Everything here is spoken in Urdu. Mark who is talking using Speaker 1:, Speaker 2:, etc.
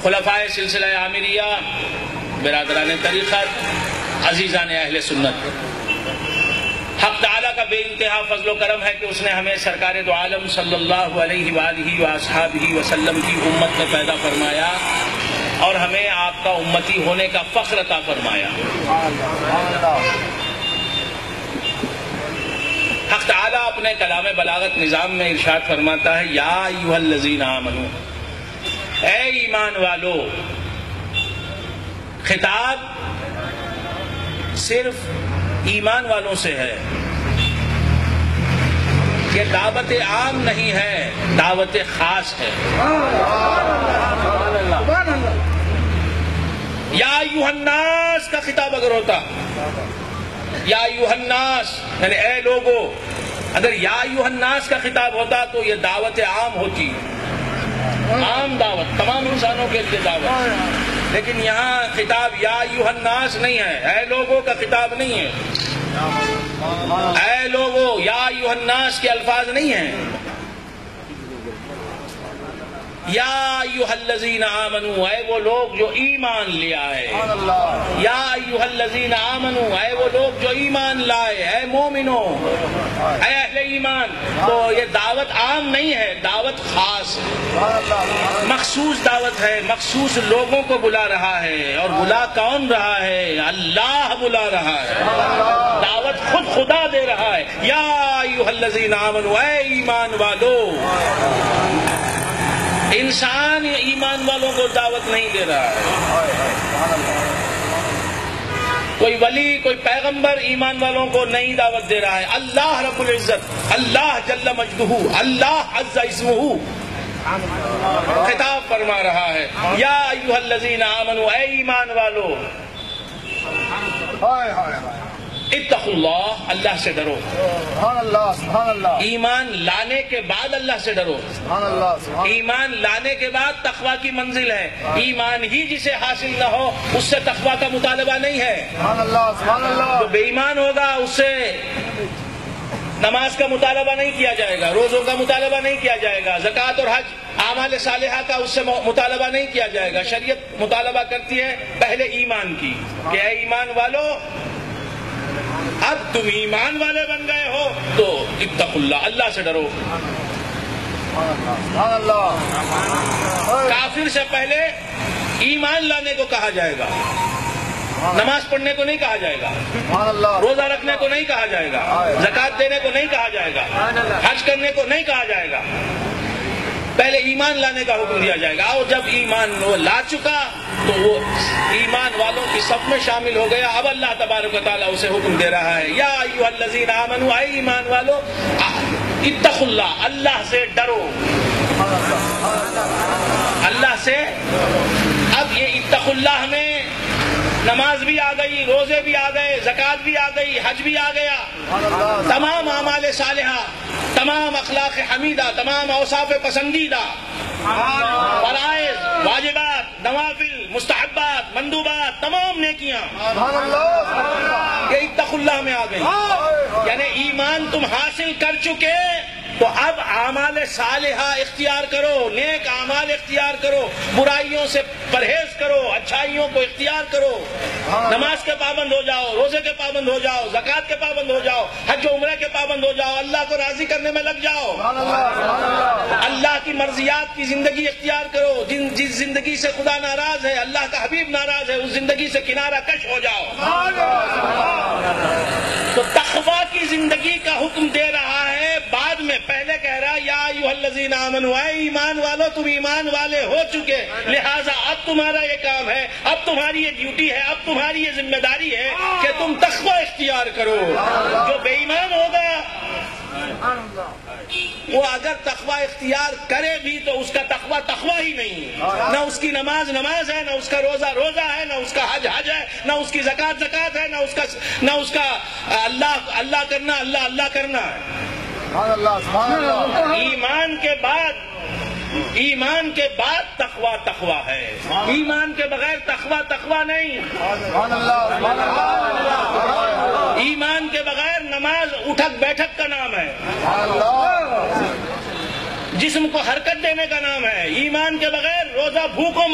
Speaker 1: خلفائے سلسلہ عامریہ، برادران طریقت، عزیزان اہل سنت، حق تعالیٰ کا بے انتہا فضل و کرم ہے کہ اس نے ہمیں سرکار دو عالم صلی اللہ علیہ وآلہ وآصحابہ وسلم کی امت میں پیدا فرمایا اور ہمیں آپ کا امتی ہونے کا فخر عطا فرمایا۔ حق تعالیٰ اپنے کلام بلاغت نظام میں ارشاد فرماتا ہے، یا ایھا الذین آمنو، اے ایمان والو۔ خطاب صرف ایمان والوں سے ہے، یہ دعوت عام نہیں ہے، دعوت خاص ہے۔ یا ایھا الناس کا خطاب اگر ہوتا، یا ایھا الناس یعنی اے لوگو، اگر یا ایھا الناس کا خطاب ہوتا تو یہ دعوت عام ہوتی، عام دعوت، تمام انسانوں کے لیے دعوت۔ لیکن یہاں خطاب یا ایھا الناس نہیں ہے، اے لوگوں کا خطاب نہیں ہے، اے لوگو، یا ایھا الناس کے الفاظ نہیں ہیں۔ یا ایھا الذین آمنو، اے وہ لوگ جو ایمان لے آئے، یا ایھا الذین آمنو، اے وہ لوگ جو ایمان لائے، اے مومنو، اے اہل ایمان۔ تو یہ دعوت عام نہیں ہے، دعوت خاص ہے، مخصوص دعوت ہے، مخصوص لوگوں کو بلا رہا ہے، اور بلا کون رہا ہے؟ اللہ بلا رہا ہے، دعوت خود خدا دے رہا ہے۔ یا ایھا الذین آمنو، اے ایمان والو۔ انسان ایمان والوں کو دعوت نہیں دے رہا ہے، کوئی ولی، کوئی پیغمبر ایمان والوں کو نہیں دعوت دے رہا ہے، اللہ رب العزت، اللہ جل مجدہ، اللہ عز اسمہ خطاب فرما رہا ہے۔ یا ایھا الذین آمنو، اے ایمان والو، اتقوا اللہ، اللہ سے ڈرو۔
Speaker 2: سبحان اللہ، سبحان اللہ۔
Speaker 1: ایمان لانے کے بعد اللہ سے ڈرو،
Speaker 2: سبحان اللہ، سبحان
Speaker 1: ایمان لانے کے بعد تقویٰ کی منزل ہے۔ ایمان ہی جسے حاصل نہ ہو اس سے تقویٰ کا مطالبہ نہیں ہے۔
Speaker 2: سبحان اللہ، سبحان اللہ۔
Speaker 1: جو بے ایمان ہوگا اس سے نماز کا مطالبہ نہیں کیا جائے گا، روزوں کا مطالبہ نہیں کیا جائے گا، زکوٰۃ اور حج اعمال صالحہ کا اس سے مطالبہ نہیں کیا جائے گا۔ شریعت مطالبہ کرتی ہے پہلے ایمان کی، کہ اے ایمان والو، اب تم ایمان والے بن گئے ہو تو اتقوا اللہ، اللہ سے ڈرو۔
Speaker 2: سبحان اللہ۔
Speaker 1: کافر سے پہلے ایمان لانے کو کہا جائے گا، نماز پڑھنے کو نہیں کہا جائے گا،
Speaker 2: سبحان اللہ۔
Speaker 1: روزہ رکھنے کو نہیں کہا جائے گا، زکوٰۃ دینے کو نہیں کہا جائے گا، حج کرنے کو نہیں کہا جائے گا، پہلے ایمان لانے کا حکم دیا جائے گا۔ اور جب ایمان وہ لا چکا تو وہ ایمان والوں کی سب میں شامل ہو گیا۔ اب اللہ تبارک و تعالیٰ اسے حکم دے رہا ہے، یا ایھا الذین آمنو، اے ایمان والو، اتقوا اللہ، اللہ سے ڈرو، اللہ سے۔ اب یہ اتقوا اللہ میں نماز بھی آ گئی، روزے بھی آ گئے، زکوٰۃ بھی آ گئی، حج بھی آ گیا، تمام اعمال صالحہ، تمام اخلاق حمیدہ، تمام اوصاف پسندیدہ، فرائض، واجبات، نوافل، مستحبات، مندوبات، تمام نیکیاں یہ اتقوا اللہ میں آ گئی۔ یعنی ایمان تم حاصل کر چکے تو اب اعمال صالحہ اختیار کرو، نیک اعمال اختیار کرو، برائیوں سے پرہیز کرو، اچھائیوں کو اختیار کرو، نماز کے پابند ہو جاؤ، روزے کے پابند ہو جاؤ، زکوٰۃ کے پابند ہو جاؤ، حج و عمرہ کے پابند ہو جاؤ، اللہ کو راضی کرنے میں لگ جاؤ، اللہ کی مرضیات کی زندگی اختیار کرو۔ جس زندگی سے خدا ناراض ہے، اللہ کا حبیب ناراض ہے، اس زندگی سے کنارہ کش ہو جاؤ۔ تو تقویٰ کی زندگی کا حکم دے رہا ہے، بعد میں پہلے کہہ رہا ہے یا ایھا الذین آمنو، اے ایمان والو، تم ایمان والے ہو چکے، لہٰذا اب تمہارا یہ کام ہے، اب تمہاری یہ ڈیوٹی ہے، اب تمہاری یہ ذمہ داری ہے کہ تم تقویٰ اختیار کرو۔ جو بے ایمان ہوگا وہ اگر تقویٰ اختیار کرے بھی تو اس کا تقویٰ تقویٰ ہی نہیں، نہ اس کی نماز نماز ہے، نہ اس کا روزہ روزہ ہے، نہ اس کا حج حج ہے، نہ اس کی زکوٰۃ زکوٰۃ ہے، نہ اس کا اللہ کرنا اللہ کرنا ہے۔ ایمان کے بعد تقویٰ ہے، ایمان کے بغیر تقویٰ نہیں۔ ایمان کے بغیر نماز اٹھک بیٹھک کا نام ہے، جسم کو حرکت دینے کا نام ہے۔ ایمان کے بغیر روزہ بھوکوں